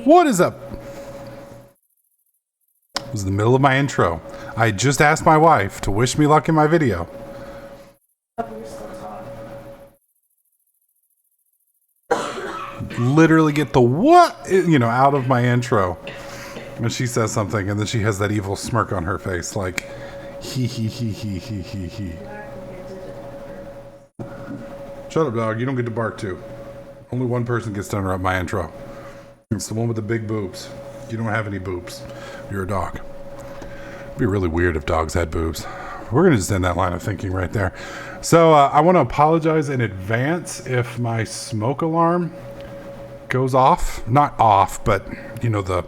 What is up? It was the middle of my intro. I just asked my wife to wish me luck in my video. Literally get the what, out of my intro. And she says something, and then she has that evil smirk on her face, like, he. Shut up, dog. You don't get to bark, too. Only one person gets to interrupt my intro. It's the one with the big boobs. You don't have any boobs. You're a dog. It'd be really weird if dogs had boobs. We're going to just end that line of thinking right there. So I want to apologize in advance if my smoke alarm goes off. Not off, but, the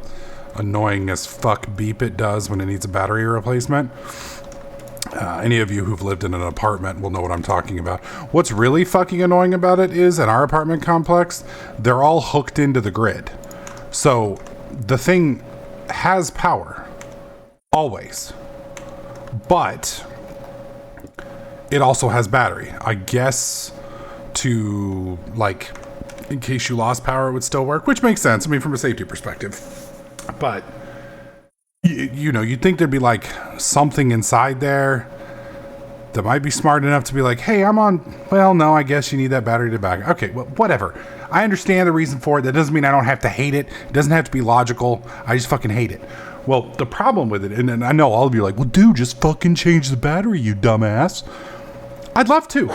annoying as fuck beep it does when it needs a battery replacement. Any of you who've lived in an apartment will know what I'm talking about. What's really fucking annoying about it is in our apartment complex, they're all hooked into the grid. So the thing has power. Always. But it also has battery. I guess to, in case you lost power, it would still work, which makes sense. I mean, from a safety perspective. But, you'd think there'd be, something inside there that might be smart enough to be like, hey, I'm on. Well, no, I guess you need that battery to back. Okay, well, whatever. I understand the reason for it. That doesn't mean I don't have to hate it. It doesn't have to be logical. I just fucking hate it. Well, the problem with it, and I know all of you are like, well, dude, just fucking change the battery, you dumbass. I'd love to.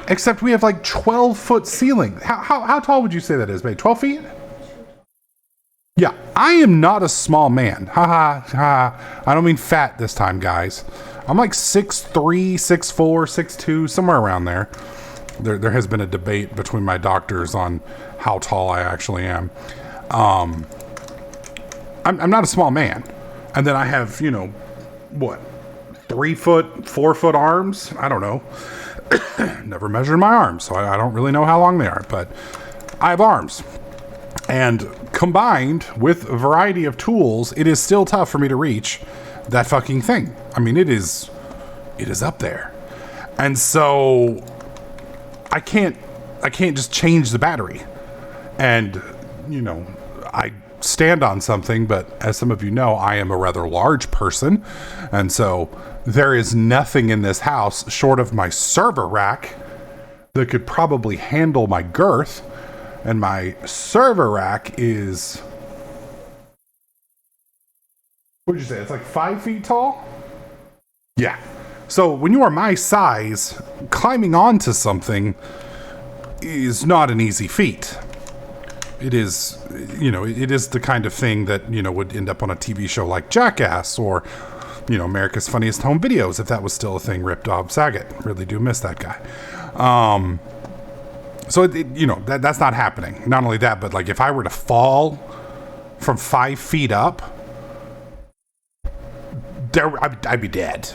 Except we have 12-foot ceiling. How tall would you say that is, babe? 12 feet? Yeah, I am not a small man. Ha. I don't mean fat this time, guys. I'm 6'3", 6'4", 6'2", somewhere around there. There has been a debate between my doctors on how tall I actually am. I'm not a small man. And then I have, 3 foot, 4 foot arms? I don't know. Never measured my arms, so I don't really know how long they are, but I have arms. And combined with a variety of tools, it is still tough for me to reach that fucking thing. I mean, it is up there. And so I can't just change the battery. And, I stand on something, but as some of you know, I am a rather large person. And so there is nothing in this house short of my server rack that could probably handle my girth. And my server rack is, what'd you say? It's 5 feet tall? Yeah. So when you are my size, climbing onto something is not an easy feat. It is, it is the kind of thing that, would end up on a TV show like Jackass or, America's Funniest Home Videos, if that was still a thing, Rip Bob Saget. Really do miss that guy. So, that's not happening. Not only that, but if I were to fall from 5 feet up, I'd be dead.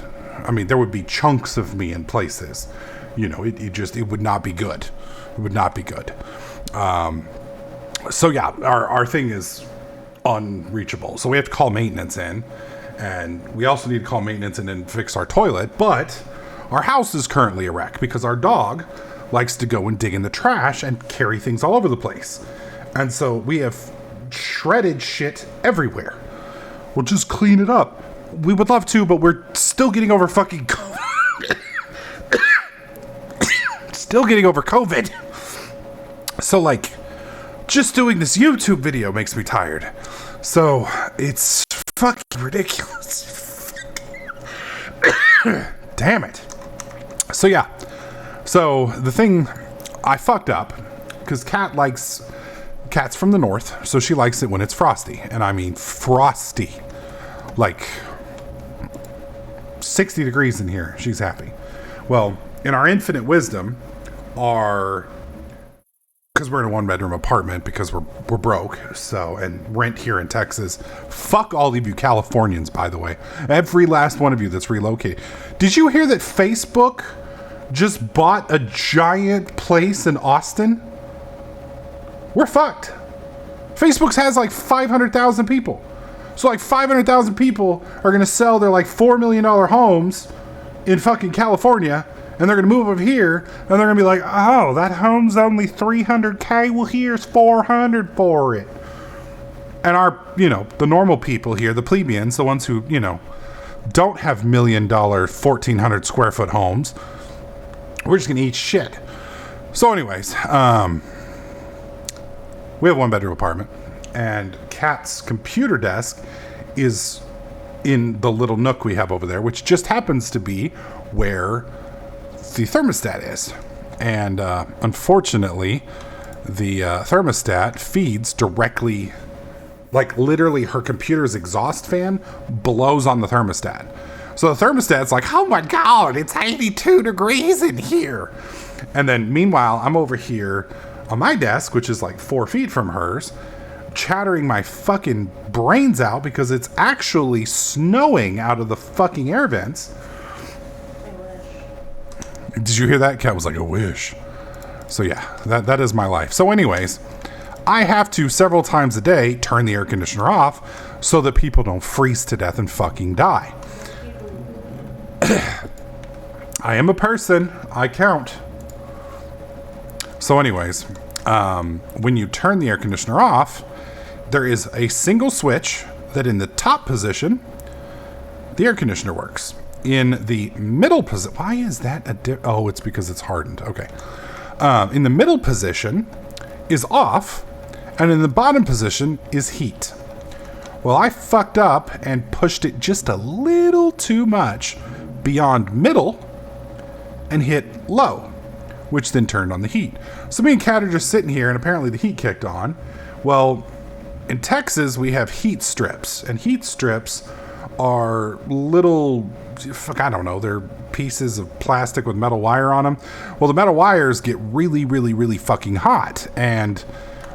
I mean, there would be chunks of me in places. It would not be good. It would not be good. So yeah, our thing is unreachable. So we have to call maintenance in, and we also need to call maintenance in and fix our toilet. But our house is currently a wreck because our dog likes to go and dig in the trash and carry things all over the place. And so we have shredded shit everywhere. We'll just clean it up. We would love to, but we're still getting over fucking COVID. Still getting over COVID. So just doing this YouTube video makes me tired. So it's fucking ridiculous. Damn it. So yeah. So the thing, I fucked up because Kat likes, Kat's from the north, so she likes it when it's frosty. And I mean frosty. 60 degrees in here. She's happy. Well, in our infinite wisdom, because we're in a 1-bedroom apartment because we're broke, so, and rent here in Texas. Fuck all of you Californians, by the way. Every last one of you that's relocated. Did you hear that Facebook just bought a giant place in Austin? We're fucked. Facebook has 500,000 people. So 500,000 people are going to sell their $4 million homes in fucking California, and they're going to move over here, and they're going to be like, oh, that home's only $300K. Well, here's $400 for it. And our, the normal people here, the plebeians, the ones who, don't have $1 million, 1,400 square foot homes, we're just going to eat shit. So anyways, we have a 1-bedroom apartment, and Kat's computer desk is in the little nook we have over there, which just happens to be where the thermostat is. And unfortunately, the thermostat feeds directly, like literally her computer's exhaust fan blows on the thermostat. So the thermostat's like, oh my God, it's 82 degrees in here. And then meanwhile, I'm over here on my desk, which is like 4 feet from hers, chattering my fucking brains out because it's actually snowing out of the fucking air vents. Did you hear that? Cat was like, a wish. So yeah, that is my life. So anyways, I have to several times a day turn the air conditioner off so that people don't freeze to death and fucking die. I am a person. I count. So anyways, when you turn the air conditioner off, there is a single switch that in the top position, the air conditioner works. In the middle position, why is that oh, it's because it's hardened. Okay. In the middle position is off, and in the bottom position is heat. Well, I fucked up and pushed it just a little too much beyond middle and hit low, which then turned on the heat. So me and Kat are just sitting here, and apparently the heat kicked on. Well, in Texas, we have heat strips, and heat strips are little, I don't know, they're pieces of plastic with metal wire on them. Well, the metal wires get really, really, really fucking hot. And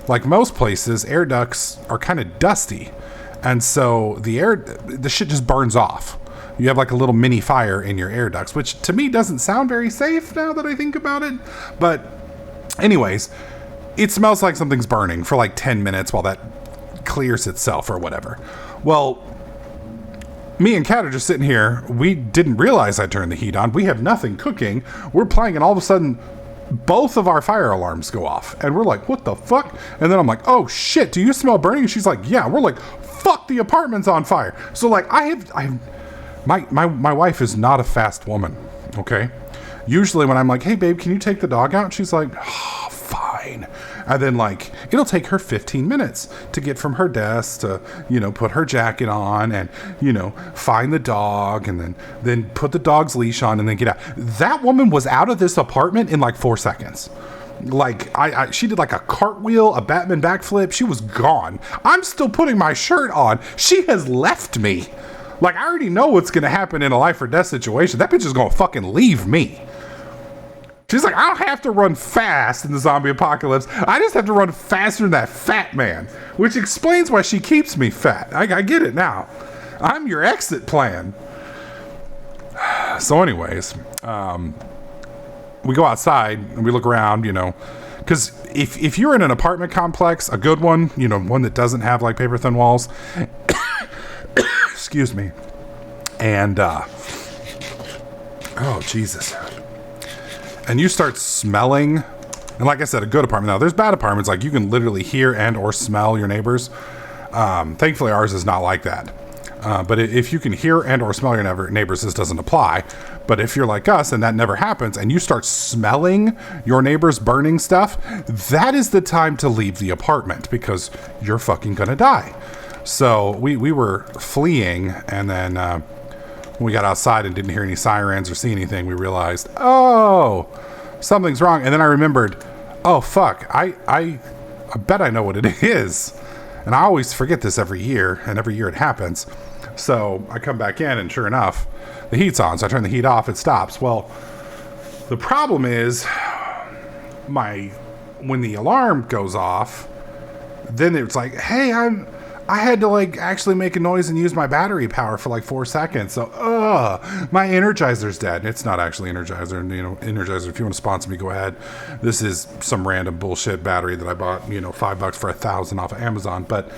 like most places, air ducts are kind of dusty. And so the shit just burns off. You have like a little mini fire in your air ducts, which to me doesn't sound very safe now that I think about it. But anyways, it smells like something's burning for like 10 minutes while that clears itself or whatever. Well, me and Kat are just sitting here. We didn't realize I turned the heat on. We have nothing cooking. We're playing, and all of a sudden, both of our fire alarms go off. And we're like, what the fuck? And then I'm like, oh shit, do you smell burning? And she's like, yeah. We're like, fuck, the apartment's on fire. So like, my wife is not a fast woman, okay? Usually when I'm like, hey babe, can you take the dog out? She's like, oh, fine. And then like, it'll take her 15 minutes to get from her desk to, put her jacket on and, find the dog and then put the dog's leash on and then get out. That woman was out of this apartment in like 4 seconds. Like she did like a cartwheel, a Batman backflip. She was gone. I'm still putting my shirt on. She has left me. Like, I already know what's going to happen in a life or death situation. That bitch is going to fucking leave me. She's like, I don't have to run fast in the zombie apocalypse. I just have to run faster than that fat man, which explains why she keeps me fat. I get it now. I'm your exit plan. So anyways, we go outside and we look around, because if you're in an apartment complex, a good one, one that doesn't have like paper thin walls, excuse me, and oh Jesus, and you start smelling, and like I said, a good apartment. Now there's bad apartments, like you can literally hear and or smell your neighbors. Thankfully ours is not like that, but if you can hear and or smell your neighbors, this doesn't apply. But if you're like us and that never happens, and you start smelling your neighbors burning stuff, that is the time to leave the apartment, because you're fucking gonna die. So we were fleeing, and then when we got outside and didn't hear any sirens or see anything, we realized, oh, something's wrong. And then I remembered, oh fuck, I bet I know what it is. And I always forget this every year, and every year it happens. So I come back in, and sure enough, the heat's on. So I turn the heat off, it stops. Well, the problem is when the alarm goes off, then it's like, hey, I had to like actually make a noise and use my battery power for like 4 seconds. So, my Energizer's dead. And it's not actually Energizer. And, Energizer, if you want to sponsor me, go ahead. This is some random bullshit battery that I bought, $5 for 1,000 off of Amazon. But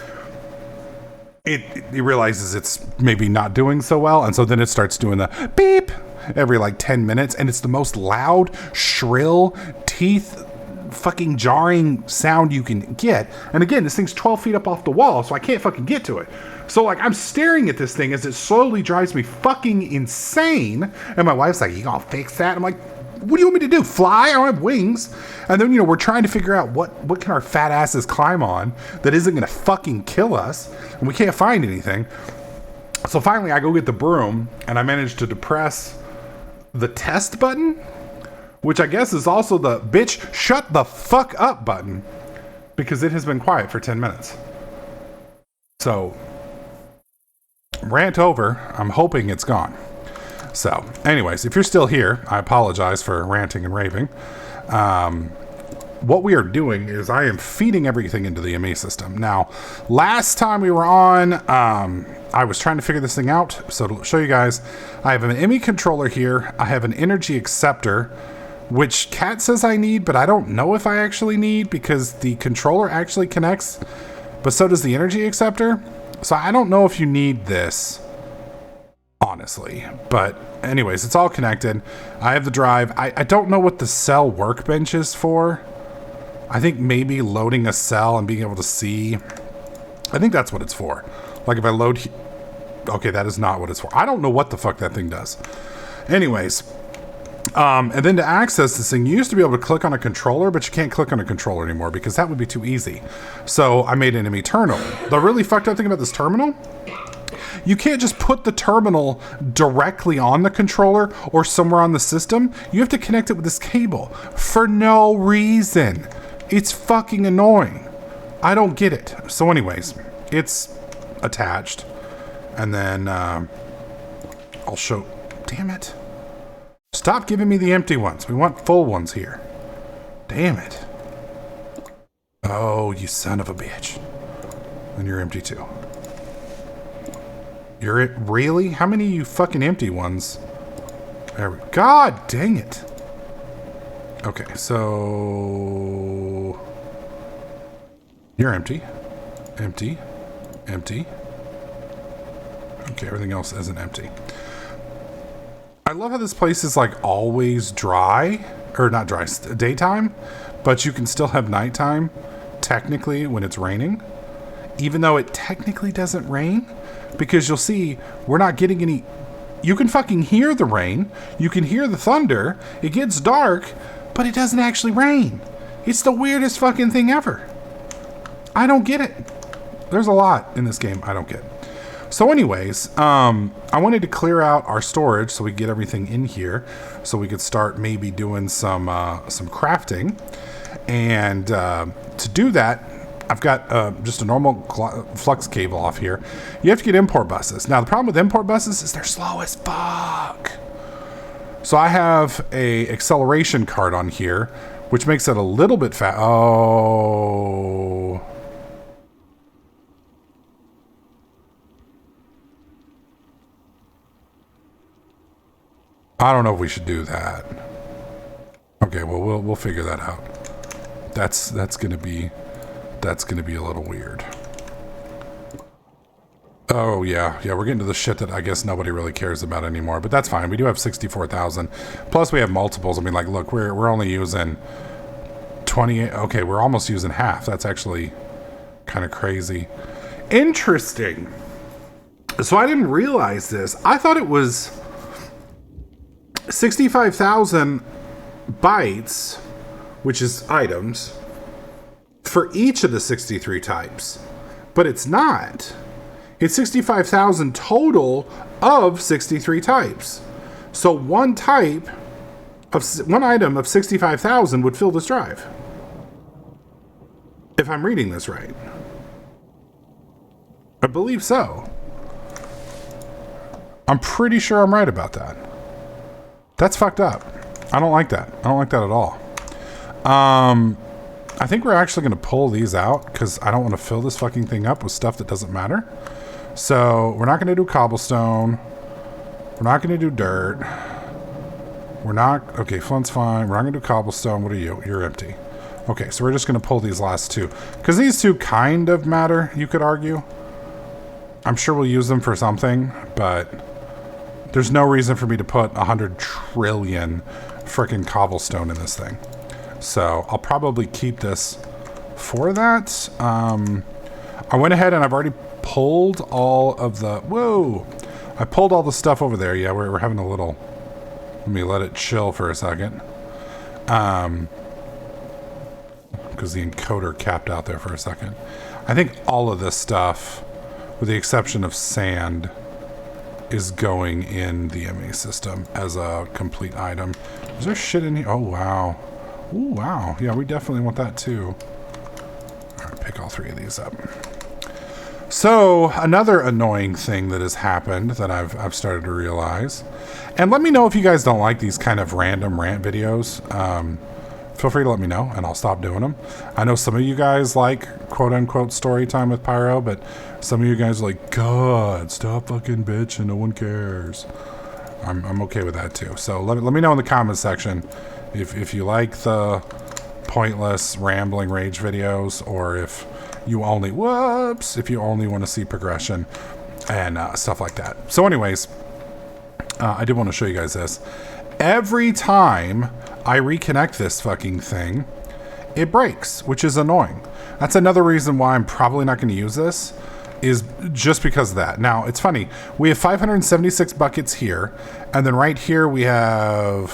it realizes it's maybe not doing so well. And so then it starts doing the beep every like 10 minutes. And it's the most loud, shrill, teeth fucking jarring sound you can get. And again, this thing's 12 feet up off the wall, so I can't fucking get to it. So like I'm staring at this thing as it slowly drives me fucking insane. And my wife's like, you gonna fix that? I'm like, what do you want me to do? Fly? I don't have wings. And then, we're trying to figure out what can our fat asses climb on that isn't gonna fucking kill us. And we can't find anything. So finally I go get the broom and I manage to depress the test button, which I guess is also the bitch shut the fuck up button, because it has been quiet for 10 minutes. So rant over. I'm hoping it's gone. So anyways, if you're still here, I apologize for ranting and raving. What we are doing is I am feeding everything into the ME system. Now, last time we were on, I was trying to figure this thing out. So to show you guys, I have an ME controller here. I have an energy acceptor, which Kat says I need, but I don't know if I actually need, because the controller actually connects, but so does the energy acceptor. So I don't know if you need this, honestly. But anyways, it's all connected. I have the drive. I don't know what the cell workbench is for. I think maybe loading a cell and being able to see. I think that's what it's for. Like if I load... Okay, that is not what it's for. I don't know what the fuck that thing does. Anyways... and then to access this thing, you used to be able to click on a controller, but you can't click on a controller anymore because that would be too easy. So I made an ME terminal. The really fucked up thing about this terminal, you can't just put the terminal directly on the controller or somewhere on the system. You have to connect it with this cable for no reason. It's fucking annoying. I don't get it. So anyways, it's attached. And then I'll show... Damn it. Stop giving me the empty ones. We want full ones here. Damn it. Oh, you son of a bitch. And you're empty too. You're it? Really? How many of you fucking empty ones? There we go. God dang it. Okay, so... You're empty. Empty. Empty. Okay, everything else isn't empty. I love how this place is like always dry, or not dry, daytime, but you can still have nighttime technically when it's raining, even though it technically doesn't rain, because you'll see we're not getting any. You can fucking hear the rain, you can hear the thunder, it gets dark, but it doesn't actually rain. It's the weirdest fucking thing ever. I don't get it. There's a lot in this game I don't get. So anyways, I wanted to clear out our storage so we get everything in here so we could start maybe doing some crafting. And to do that, I've got just a normal flux cable off here. You have to get import buses. Now, the problem with import buses is they're slow as fuck. So I have a acceleration card on here, which makes it a little bit fast. Oh... I don't know if we should do that. Okay, well we'll figure that out. That's gonna be a little weird. Oh yeah, we're getting to the shit that I guess nobody really cares about anymore, but that's fine. We do have 64,000. Plus we have multiples. I mean, like, look, we're only using 28. Okay, we're almost using half. That's actually kind of crazy. Interesting. So I didn't realize this. I thought it was 65,000 bytes, which is items, for each of the 63 types. But it's not. It's 65,000 total of 63 types. So one item of 65,000 would fill this drive. If I'm reading this right. I believe so. I'm pretty sure I'm right about that. That's fucked up. I don't like that. I don't like that at all. I think we're actually going to pull these out because I don't want to fill this fucking thing up with stuff that doesn't matter. So we're not going to do cobblestone. We're not going to do dirt. We're not... Okay, flint's fine. We're not going to do cobblestone. What are you? You're empty. Okay, so we're just going to pull these last two. Because these two kind of matter, you could argue. I'm sure we'll use them for something, but... There's no reason for me to put 100 trillion freaking cobblestone in this thing. So I'll probably keep this for that. I went ahead and I've already pulled all of the, I pulled all the stuff over there. Yeah, we're having a little, let me let it chill for a second. Because the encoder capped out there for a second. I think all of this stuff, with the exception of sand, is going in the ME system as a complete item. Is there shit in here? Oh, wow. Ooh, wow. Yeah, we definitely want that too. All right, pick all three of these up. So another annoying thing that has happened that I've started to realize, and let me know if you guys don't like these kind of random rant videos. Feel free to let me know and I'll stop doing them. I know some of you guys like quote unquote story time with Pyro, but some of you guys are like, God, stop fucking bitching, no one cares. I'm okay with that too. So let me know in the comments section if you like the pointless rambling rage videos, or if you only if you only want to see progression and stuff like that. So anyways, I did want to show you guys this. Every time I reconnect this fucking thing, it breaks, which is annoying. That's another reason why I'm probably not going to use this, is just because of that. Now, it's funny. We have 576 buckets here, and then right here we have,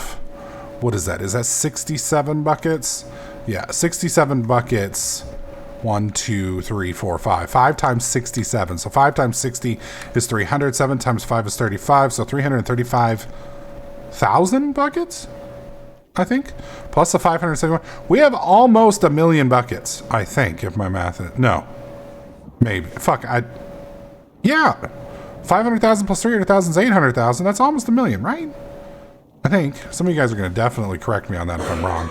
what is that? Is that 67 buckets? Yeah, 67 buckets. 1, 2, 3, 4, 5. 5 times 67. So 5 times 60 is 300. 7 times 5 is 35. So 335,000 buckets, I think, plus the 571. We have almost 1 million buckets, I think, if my math is, no, maybe, yeah, 500,000 plus 300,000 is 800,000. That's almost 1 million, right? I think. Some of you guys are going to definitely correct me on that if I'm wrong.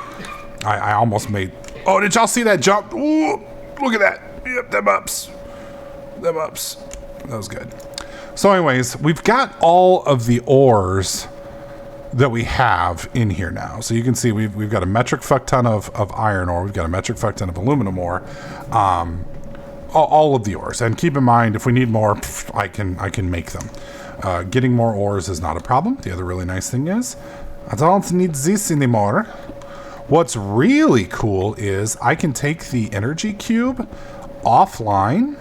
I almost made, oh, did y'all see that jump? Ooh, look at that. Yep, them ups. That was good. So anyways, we've got all of the ores that we have in here now. So you can see we've got a metric fuck ton of iron ore. We've got a metric fuck ton of aluminum ore. All of the ores. And keep in mind, if we need more, I can make them. Getting more ores is not a problem. The other really nice thing is, I don't need this anymore. What's really cool is I can take the energy cube offline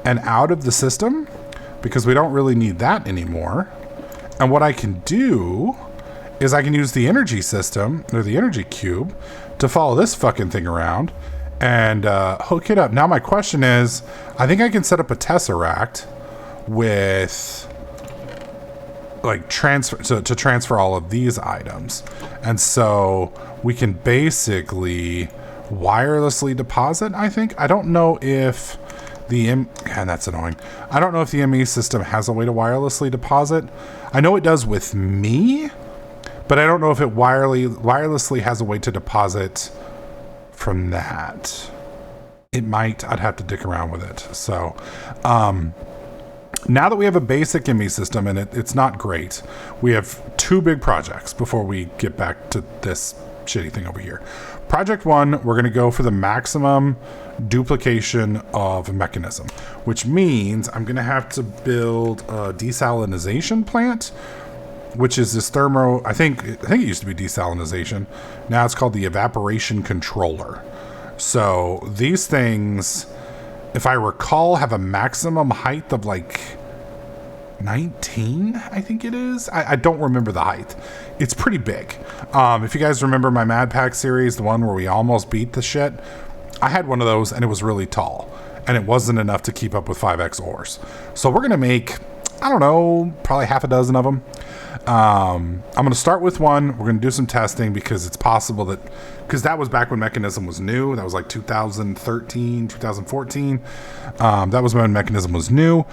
and out of the system, because we don't really need that anymore. And what I can do is I can use the energy system, or the energy cube, to follow this fucking thing around and hook it up. Now my question is, I think I can set up a Tesseract with like transfer to transfer all of these items. And so we can basically wirelessly deposit, I think. I don't know if and that's annoying. I don't know if the ME system has a way to wirelessly deposit. I know it does with me, but I don't know if it wirelessly has a way to deposit from that. It might. I'd have to dick around with it. So now that we have a basic ME system, and it's not great, we have 2 big projects before we get back to this shitty thing over here. Project 1, we're going to go for the maximum duplication of a mechanism, which means I'm going to have to build a desalinization plant, which is this I think it used to be desalinization. Now it's called the evaporation controller. So these things, if I recall, have a maximum height of like 19, I think it is. I don't remember the height. It's pretty big. If you guys remember my Mad Pack series, the one where we almost beat the shit, I had one of those and it was really tall and it wasn't enough to keep up with 5x ores. So we're going to make, I don't know, probably half a dozen of them. I'm going to start with one. We're going to do some testing because it's possible that, because that was back when Mechanism was new. That was like 2013, 2014. That was when Mechanism was new.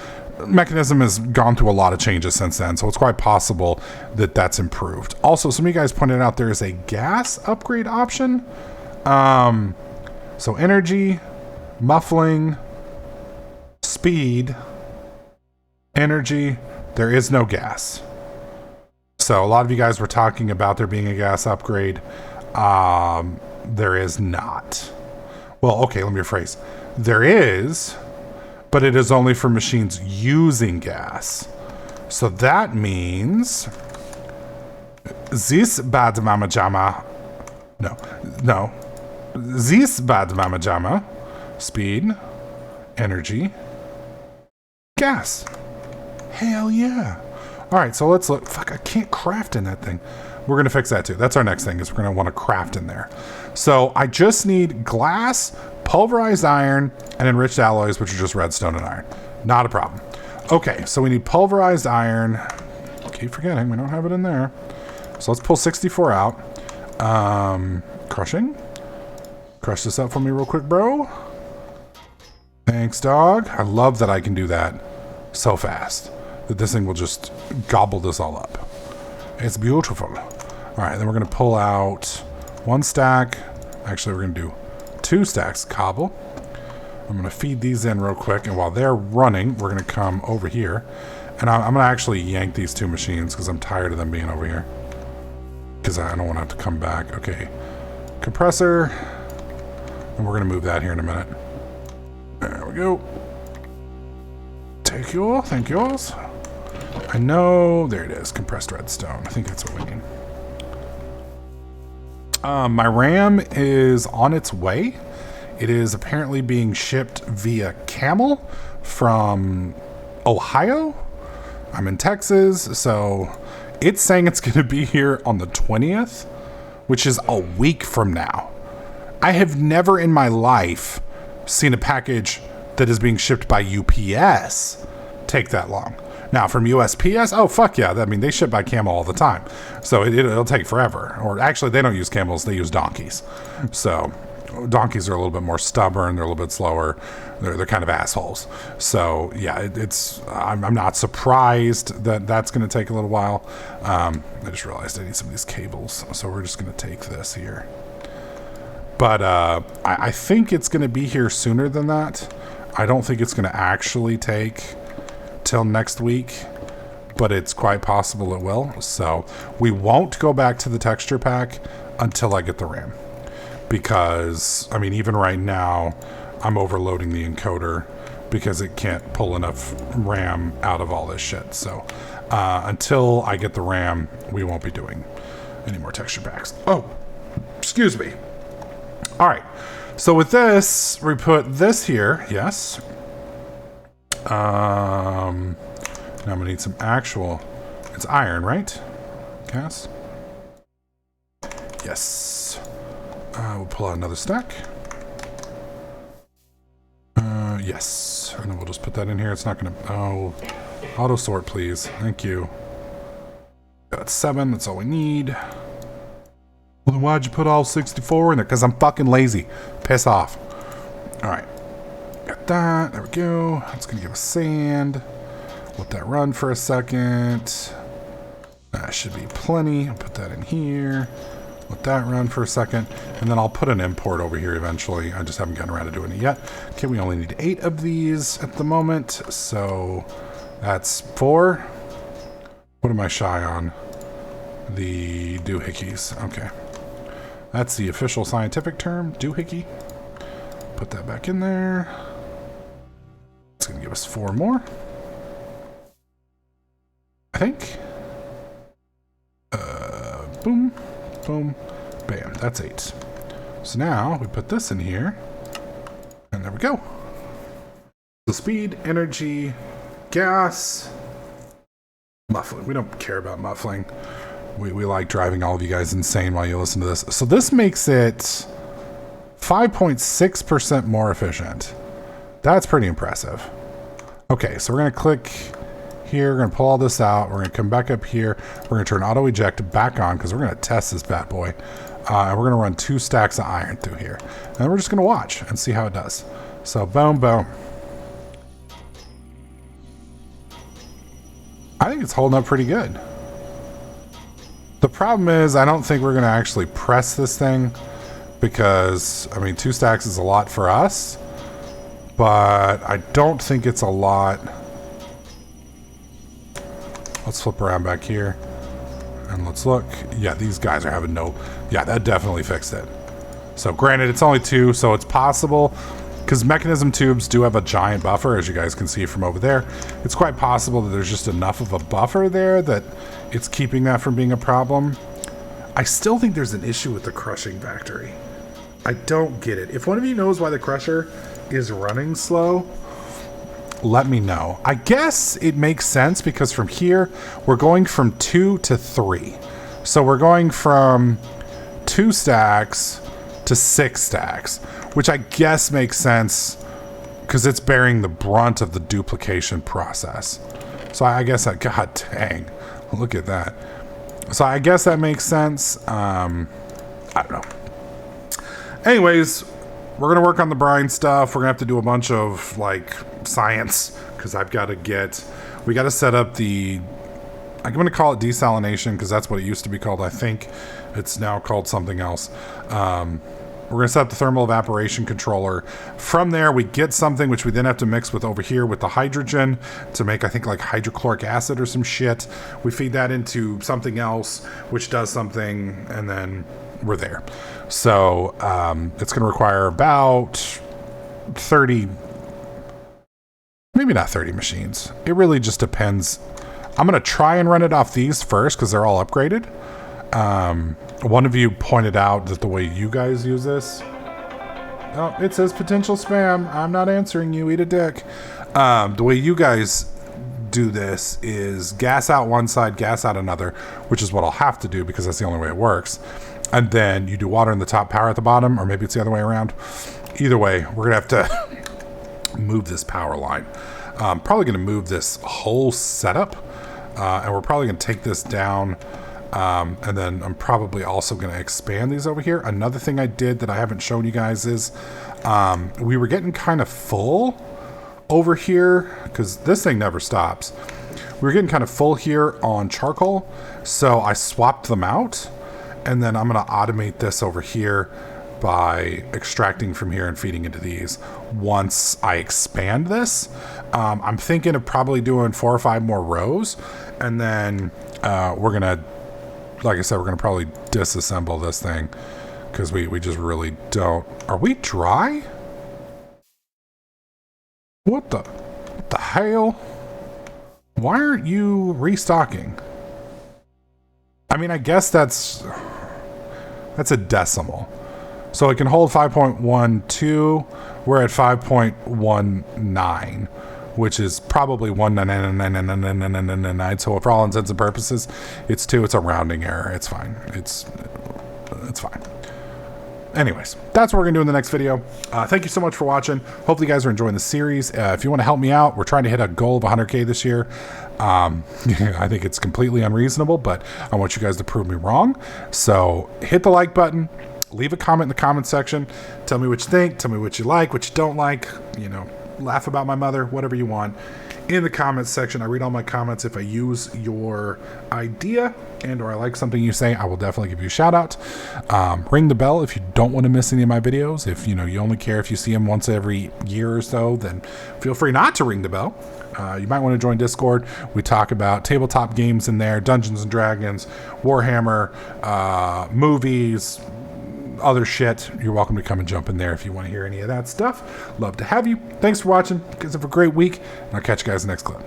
Mechanism has gone through a lot of changes since then, so it's quite possible that that's improved. Also, some of you guys pointed out there is a gas upgrade option. So energy, muffling, speed, energy, there is no gas. So a lot of you guys were talking about there being a gas upgrade. There is not. Well, okay, let me rephrase. There is, but it is only for machines using gas. So that means this bad mama jama No. No. This bad mama jama. Speed. Energy. Gas. Hell yeah. Alright, so let's look. Fuck, I can't craft in that thing. We're going to fix that too. That's our next thing, is we're going to want to craft in there. So I just need glass, pulverized iron, and enriched alloys, which are just redstone and iron. Not a problem. Okay, so we need pulverized iron. Keep forgetting, we don't have it in there. So let's pull 64 out. Crushing. Crush this up for me real quick, bro. Thanks, dog. I love that I can do that so fast. That this thing will just gobble this all up. It's beautiful. All right, then we're going to pull out 1 stack. Actually, we're going to do 2 stacks cobble. I'm going to feed these in real quick, and while they're running, we're going to come over here. And I'm going to actually yank these 2 machines because I'm tired of them being over here. Because I don't want to have to come back. Okay, compressor. And we're going to move that here in a minute. There we go. Take you all. Thank yours. I know. There it is. Compressed redstone. I think that's what we need. My RAM is on its way. It is apparently being shipped via camel from Ohio. I'm in Texas, so it's saying it's going to be here on the 20th, which is a week from now. I have never in my life seen a package that is being shipped by UPS take that long. Now, from USPS, oh, fuck yeah. I mean, they ship by camel all the time. So it'll take forever. Or actually, they don't use camels. They use donkeys. So donkeys are a little bit more stubborn. They're a little bit slower. They're kind of assholes. So, yeah, I'm not surprised that that's going to take a little while. I just realized I need some of these cables. So we're just going to take this here. But I think it's going to be here sooner than that. I don't think it's going to actually take till next week, but it's quite possible it will. So we won't go back to the texture pack until I get the RAM, because I mean, even right now I'm overloading the encoder because it can't pull enough RAM out of all this shit. So until I get the RAM, we won't be doing any more texture packs. Oh, excuse me. All right, so with this, we put this here. Yes. Now I'm gonna need some actual. It's iron, right? Gas. Yes. We'll pull out another stack. Yes, and then we'll just put that in here. It's not gonna. Oh, auto sort, please. Thank you. Got 7. That's all we need. Well, then why'd you put all 64 in there? Because I'm fucking lazy. Piss off. All right. Got that. There we go. That's going to give us sand. Let that run for a second. That should be plenty. I'll put that in here. Let that run for a second. And then I'll put an import over here eventually. I just haven't gotten around to doing it yet. Okay, we only need 8 of these at the moment. So that's 4. What am I shy on? The doohickeys. Okay. That's the official scientific term, doohickey. Put that back in there. It's going to give us 4 more, I think. Boom, boom, bam. That's 8. So now we put this in here, and there we go. So speed, energy, gas, muffling. We don't care about muffling. We like driving all of you guys insane while you listen to this. So this makes it 5.6% more efficient. That's pretty impressive. Okay, so we're going to click here. We're going to pull all this out. We're going to come back up here. We're going to turn auto eject back on because we're going to test this bad boy. And we're going to run 2 stacks of iron through here. And we're just going to watch and see how it does. So boom, boom. I think it's holding up pretty good. The problem is I don't think we're going to actually press this thing because, I mean, 2 stacks is a lot for us, but I don't think it's a lot. Let's flip around back here and let's look. Yeah, these guys are having no... Yeah, that definitely fixed it. So granted, it's only 2, so it's possible because mechanism tubes do have a giant buffer, as you guys can see from over there. It's quite possible that there's just enough of a buffer there that it's keeping that from being a problem. I still think there's an issue with the crushing factory. I don't get it. If one of you knows why the crusher is running slow, let me know. I guess it makes sense because from here, we're going from 2 to 3. So we're going from 2 stacks to 6 stacks, which I guess makes sense because it's bearing the brunt of the duplication process. So I guess that, god dang, look at that. So I guess that makes sense. I don't know. Anyways, we're going to work on the brine stuff. We're going to have to do a bunch of like science because we got to set up I'm going to call it desalination because that's what it used to be called. I think it's now called something else. We're going to set up the thermal evaporation controller. From there, we get something which we then have to mix with over here with the hydrogen to make, I think, like hydrochloric acid or some shit. We feed that into something else, which does something, and then we're there. So it's going to require about 30, maybe not 30 machines. It really just depends. I'm going to try and run it off these first because they're all upgraded. One of you pointed out that the way you guys use this, oh, it says potential spam. I'm not answering you. Eat a dick. The way you guys do this is gas out one side, gas out another, which is what I'll have to do because that's the only way it works. And then you do water in the top, power at the bottom, or maybe it's the other way around. Either way, we're going to have to move this power line. Probably going to move this whole setup, and we're probably going to take this down. And then I'm probably also going to expand these over here. Another thing I did that I haven't shown you guys is we were getting kind of full over here because this thing never stops. We were getting kind of full here on charcoal, so I swapped them out, and then I'm going to automate this over here by extracting from here and feeding into these. Once I expand this, I'm thinking of probably doing 4 or 5 more rows, and then we're going to, like I said, we're going to probably disassemble this thing because we just really don't. Are we dry? What the hell? Why aren't you restocking? I mean, I guess that's a decimal. So it can hold 5.12. We're at 5.19, which is probably 1999999. So for all intents and purposes, it's 2. It's a rounding error. It's fine. It's fine. Anyways, that's what we're gonna do in the next video. Thank you so much for watching. Hopefully you guys are enjoying the series. If you want to help me out, we're trying to hit a goal of 100K this year. I think it's completely unreasonable, but I want you guys to prove me wrong. So hit the like button. Leave a comment in the comment section. Tell me what you think. Tell me what you like, what you don't like. You know, laugh about my mother, whatever you want. In the comments section, I read all my comments. If I use your idea and or I like something you say, I will definitely give you a shout out. Ring the bell if you don't want to miss any of my videos. If you only care if you see them once every year or so, then feel free not to ring the bell. You might want to join Discord. We talk about tabletop games in there, Dungeons and Dragons, Warhammer, movies, other shit. You're welcome to come and jump in there if you want to hear any of that stuff. Love to have you. Thanks for watching. You guys have a great week, and I'll catch you guys in the next clip.